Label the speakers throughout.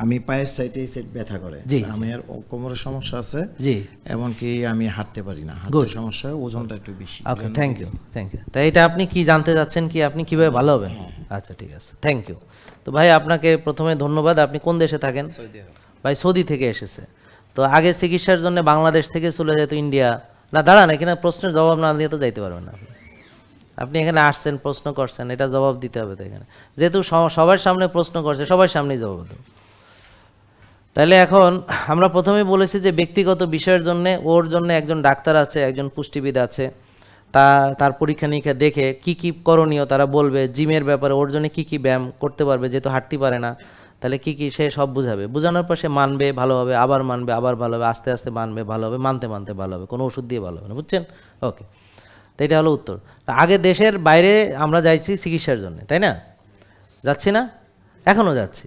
Speaker 1: আমি পায়ের সাইডে এই সাইড ব্যথা করে, আমি আর কোমরের সমস্যা আছে,
Speaker 2: জি,
Speaker 1: এমনকি আমি হাঁটতে পারি না, হাঁটতে সমস্যা, ওজনটা একটু বেশি।
Speaker 2: ওকে, থ্যাংক ইউ। তাই এটা আপনি কি জানতে চাচ্ছেন কি আপনি কিভাবে ভালো হবেন? আচ্ছা ঠিক আছে, থ্যাংক ইউ। তো ভাই আপনাকে প্রথমে ধন্যবাদ। আপনি কোন দেশে থাকেন? ভাই সৌদি থেকে এসেছে। তো আগে চিকিৎসার জন্য বাংলাদেশ থেকে চলে যেত ইন্ডিয়া। না দাঁড়ান, এখানে প্রশ্নের জবাব না দিয়ে তো যাইতে পারবেন না। আপনি এখানে আসছেন, প্রশ্ন করছেন, এটা জবাব দিতে হবে তো এখানে। যেহেতু সবার সামনে প্রশ্ন করছে, সবার সামনেই জবাব দেবো। তাহলে এখন আমরা প্রথমেই বলেছি যে ব্যক্তিগত বিষয়ের জন্য ওর জন্য একজন ডাক্তার আছে, একজন পুষ্টিবিদ আছে, তার পরীক্ষা নিরীক্ষা দেখে কি কি করণীয় তারা বলবে। জিমের ব্যাপারে ওর জন্য কী কী ব্যায়াম করতে পারবে, যেহেতু হাঁটতে পারে না, তাহলে কি কি সে সব বুঝাবে। বোঝানোর পর সে মানবে, ভালো হবে, আবার মানবে, আবার ভালো হবে, আস্তে আস্তে মানবে, ভালো হবে, মানতে মানতে ভালো হবে, কোনো ওষুধ দিয়ে ভালো হবে না, বুঝছেন? ওকে, তো এটা হলো উত্তর। আগে দেশের বাইরে আমরা যাইছি চিকিৎসার জন্য, তাই না? যাচ্ছি না? এখনও যাচ্ছি,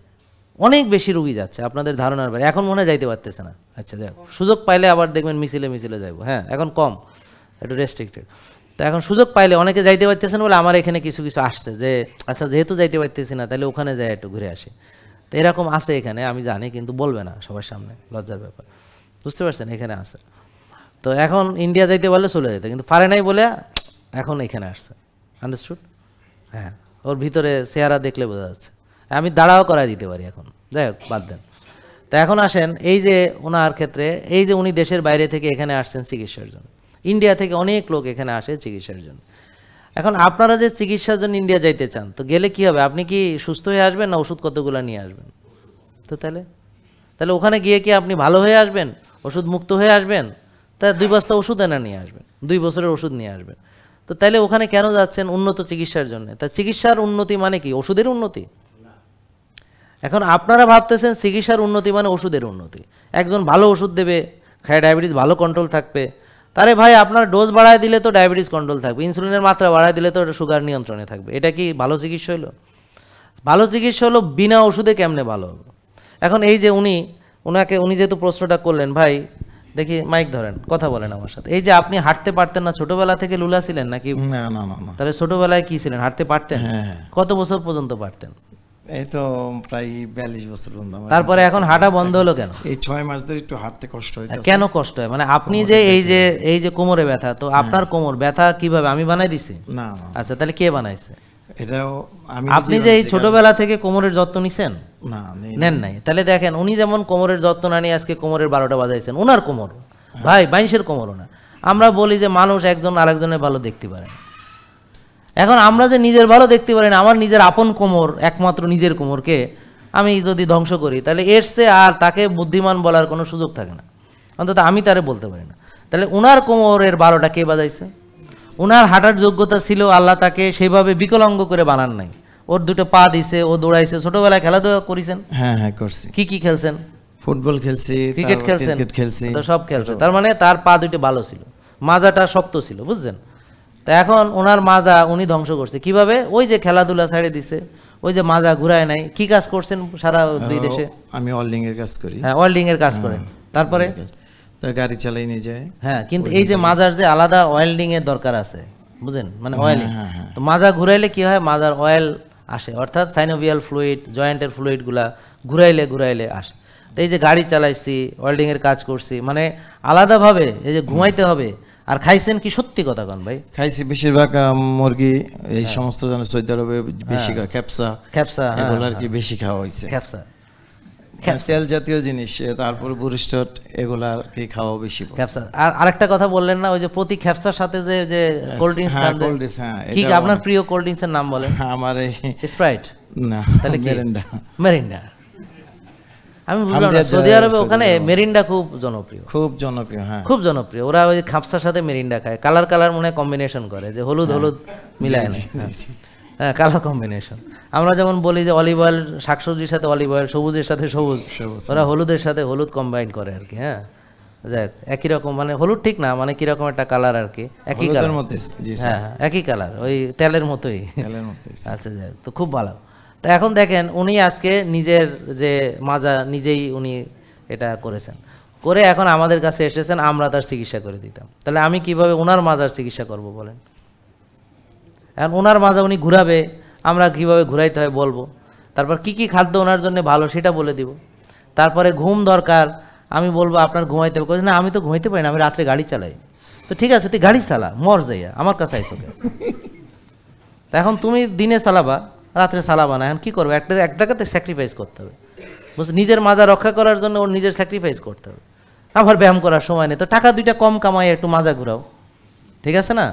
Speaker 2: অনেক বেশি রুগী যাচ্ছে আপনাদের ধারণার বাইরে। এখন মনে হয় যাইতে পারতেছে না। আচ্ছা যাই, সুযোগ পাইলে আবার দেখবেন মিছিলে মিছিলে যাইব। হ্যাঁ, এখন কম, একটু রেস্ট্রিক্টেড। তো এখন সুযোগ পাইলে অনেকে যাইতে পারতেছেন বলে আমার এখানে কিছু কিছু আসছে যে আচ্ছা যেহেতু যাইতে পারতেছি না তাহলে ওখানে যাই একটু ঘুরে আসি। তো এরকম আছে এখানে, আমি জানি, কিন্তু বলবে না সবার সামনে, লজ্জার ব্যাপার, বুঝতে পারছেন? এখানে আছে। তো এখন ইন্ডিয়া যাইতে পারলে চলে যেত, কিন্তু পারে নাই বলে এখন এখানে আসছে। আন্ডারস্টুড? হ্যাঁ, ওর ভিতরে চেহারা দেখলে বোঝা যাচ্ছে। আমি দাঁড়াও করাই দিতে পারি এখন, যাই হোক বাদ দেন। তা এখন আসেন, এই যে ওনার ক্ষেত্রে, এই যে উনি দেশের বাইরে থেকে এখানে আসছেন চিকিৎসার জন্য, ইন্ডিয়া থেকে অনেক লোক এখানে আসে চিকিৎসার জন্য। এখন আপনারা যে চিকিৎসার জন্য ইন্ডিয়া যাইতে চান, তো গেলে কি হবে? আপনি কি সুস্থ হয়ে আসবেন না ওষুধ কতগুলো নিয়ে আসবেন? তো তাহলে ওখানে গিয়ে কি আপনি ভালো হয়ে আসবেন, ওষুধ মুক্ত হয়ে আসবেন? তা 2 বস্তা ওষুধ এনে নিয়ে আসবেন, 2 বছরের ওষুধ নিয়ে আসবেন। তো তাইলে ওখানে কেন যাচ্ছেন? উন্নত চিকিৎসার জন্য। তা চিকিৎসার উন্নতি মানে কি? ওষুধের উন্নতি? এখন আপনারা ভাবতেছেন চিকিৎসার উন্নতি মানে ওষুধের উন্নতি। একজন ভালো ওষুধ দেবে, খায় ডায়াবেটিস ভালো কন্ট্রোল থাকবে। তারে ভাই আপনার ডোজ বাড়ায় দিলে তো ডায়াবেটিস কন্ট্রোল থাকবে, ইনসুলিনের মাত্রা বাড়ায় দিলে তো সুগার নিয়ন্ত্রণে থাকবে। এটা কি ভালো চিকিৎসা হলো? ভালো চিকিৎসা হলো বিনা ওষুধে কেমনে ভালো হবে। এখন এই যে উনি যেহেতু প্রশ্নটা করলেন, ভাই দেখি মাইক ধরেন, কথা বলেন আমার সাথে। এই যে আপনি হাঁটতে পারতেন না, ছোটবেলা থেকে লুলা ছিলেন নাকি?
Speaker 1: না না না না।
Speaker 2: তাহলে ছোটবেলায় কি ছিলেন? হাঁটতে পারতেন? কত বছর পর্যন্ত পারতেন?
Speaker 1: এই তো প্রায় 42 বছর পর্যন্ত।
Speaker 2: তারপরে এখন হাঁটা বন্ধ হলো কেন?
Speaker 1: এই 6 মাস ধরে একটু হাঁটতে কষ্ট হয়।
Speaker 2: কেন কষ্ট হয়? মানে আপনি যে এই যে কোমরে ব্যথা, তো আপনার কোমর ব্যথা কিভাবে? আমি বানাই দিছি?
Speaker 1: না।
Speaker 2: আচ্ছা, তাহলে কে বানাইছে?
Speaker 1: এটাও আমি।
Speaker 2: আপনি যে এই ছোটবেলা থেকে কোমরের যত্ন নিছেন?
Speaker 1: না,
Speaker 2: নেন নাই। তাহলে দেখেন, উনি যেমন কোমরের যত্ন না নিয়ে আজকে কোমরের 12টা বাজাইছেন, ওনার কোমর ভাই বাইশের কোমরও না। আমরা বলি যে মানুষ একজন আরেকজনের ভালো দেখতে পারে। এখন আমরা যে নিজের ভালো দেখতে পারি না, আমার নিজের আপন কোমর, একমাত্র নিজের কোমরকে আমি যদি ধ্বংস করি, তাহলে এর চেয়ে আর তাকে বুদ্ধিমান বলার কোনো সুযোগ থাকে না, অন্তত আমি তারে বলতে পারি না। তাহলে ওনার কোমরের 12টা কে বাজাইছে? ওনার হাঁটার যোগ্যতা ছিল, আল্লাহ তাকে সেইভাবে বিকলাঙ্গ করে বানান নাই। ওর 2টো পা দিছে, ও দৌড়াইছে। ছোটবেলায় খেলাধুলা করেছেন?
Speaker 1: হ্যাঁ হ্যাঁ করছি।
Speaker 2: কি খেলছেন?
Speaker 1: ফুটবল খেলছি,
Speaker 2: ক্রিকেট খেলছি, তো সব খেলছে। তার মানে তার পা 2টো ভালো ছিল, মাজাটা শক্ত ছিল, বুঝছেন? তা এখন ওনার মাজা উনি ধ্বংস করছে কিভাবে? ওই যে খেলাধুলা ছেড়ে দিছে, ওই যে মাজা ঘুরায় নাই। কি কাজ করছেন সারা বিদেশে?
Speaker 1: আমি ওয়েল্ডিং এর কাজ করি।
Speaker 2: হ্যাঁ, ওয়েল্ডিং এর কাজ করে। তারপরে
Speaker 1: গাড়ি চালাই নিয়ে যায়।
Speaker 2: হ্যাঁ, কিন্তু এই যে মাজার যে আলাদা ওয়েল্ডিং এর দরকার আছে, বুঝেন? মানে অয়েলিং। তো মাজা ঘুরাইলে কি হয়? মাজার অয়েল আসে, অর্থাৎ সাইনোভিয়াল ফ্লুইড, জয়েন্টের ফ্লুইডগুলা ঘুরাইলে আসে। তো এই যে গাড়ি চালাইছি, ওয়েল্ডিং এর কাজ করছি, মানে আলাদাভাবে এই যে ঘুমাইতে হবে। আর খাইছেন কি? সত্যি কথা কন ভাই।
Speaker 1: খাইছি বেশিরভাগ মুরগি, এই সমস্ত সৌদি আরবে বেশি খেপসা এগুলো আর কি বেশি খাওয়া হয়েছে।
Speaker 2: খেপসা
Speaker 1: তেল জাতীয় জিনিস, তারপর বুরিস্টট এগুলা আর কি খাওয়া বেশি।
Speaker 2: খেপসা। আর আরেকটা কথা বললেন না, ওই যে প্রতি খেপসার সাথে যে কোল্ড ড্রিঙ্কস, কি আপনার প্রিয় কোল্ড ড্রিঙ্কস এর নাম বলেন?
Speaker 1: আমার
Speaker 2: স্প্রাইট
Speaker 1: না,
Speaker 2: তাহলে কি?
Speaker 1: মেরিন্ডা।
Speaker 2: আমি বুঝলাম না, সৌদি আরবে ওখানে মেরিন্ডা খুব জনপ্রিয়।
Speaker 1: হ্যাঁ,
Speaker 2: খুব জনপ্রিয়। ওরা ওই খাপসার সাথে মেরিন্ডা খায়, কালার মনে হয় কম্বিনেশন করে, যে হলুদ মিলায় না। হ্যাঁ, কালার কম্বিনেশন। আমরা যেমন বলি যে অলিভ অয়েল, শাকসবজির সাথে অলিভ অয়েল, সবুজের সাথে সবুজ, ওরা হলুদের সাথে হলুদ কম্বাইন করে আর কি। হ্যাঁ, দেখ একই রকম, মানে হলুদ ঠিক না, মানে কিরকম একটা কালার আর কি, একই কালার। হ্যাঁ, একই কালার, ওই তেলের মতোই। আচ্ছা, যাক, তো খুব ভালো। তো এখন দেখেন, উনি আজকে নিজের যে মাজা নিজেই উনি এটা করেছেন, করে এখন আমাদের কাছে এসেছেন, আমরা তার চিকিৎসা করে দিতাম। তাহলে আমি কিভাবে ওনার মাজার চিকিৎসা করব বলেন? এখন ওনার মাজা উনি ঘুরাবে, আমরা কিভাবে ঘুরাইতে হয় বলবো। তারপর কি কি খাদ্য ওনার জন্য ভালো সেটা বলে দিব। তারপরে ঘুম দরকার, আমি বলবো আপনার ঘুমাইতে হবে, না আমি তো ঘুমাইতে পারি না, আমি রাত্রে গাড়ি চালাই। তো ঠিক আছে তুই গাড়ি চালা, মর যাইয়া আমার কাছে আইসো। তা এখন তুমি দিনে চালাবা, রাত্রে চালাবা না, এখন কী করবে? একটা জায়গাতে স্যাক্রিফাইস করতে হবে, বুঝছো? নিজের মাজা রক্ষা করার জন্য ওর নিজের স্যাক্রিফাইস করতে হবে। আবার ব্যায়াম করার সময় নেই, তো টাকা 2টা কম কামাই, একটু মাজা ঘুরাও, ঠিক আছে না?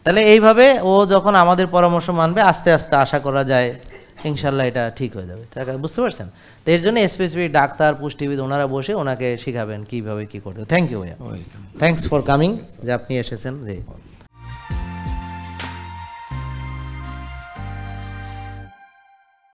Speaker 2: তাহলে এইভাবে ও যখন আমাদের পরামর্শ মানবে, আস্তে আস্তে আশা করা যায় ইনশাল্লাহ এটা ঠিক হয়ে যাবে। বুঝতে পারছেন? তো এর জন্য স্পেসিফিক ডাক্তার, পুষ্টিবিদ ওনারা বসে ওনাকে শিখাবেন কীভাবে কী করতে। থ্যাংক ইউ ভাইয়া, থ্যাংকস ফর কামিং, যে আপনি এসেছেন। জি।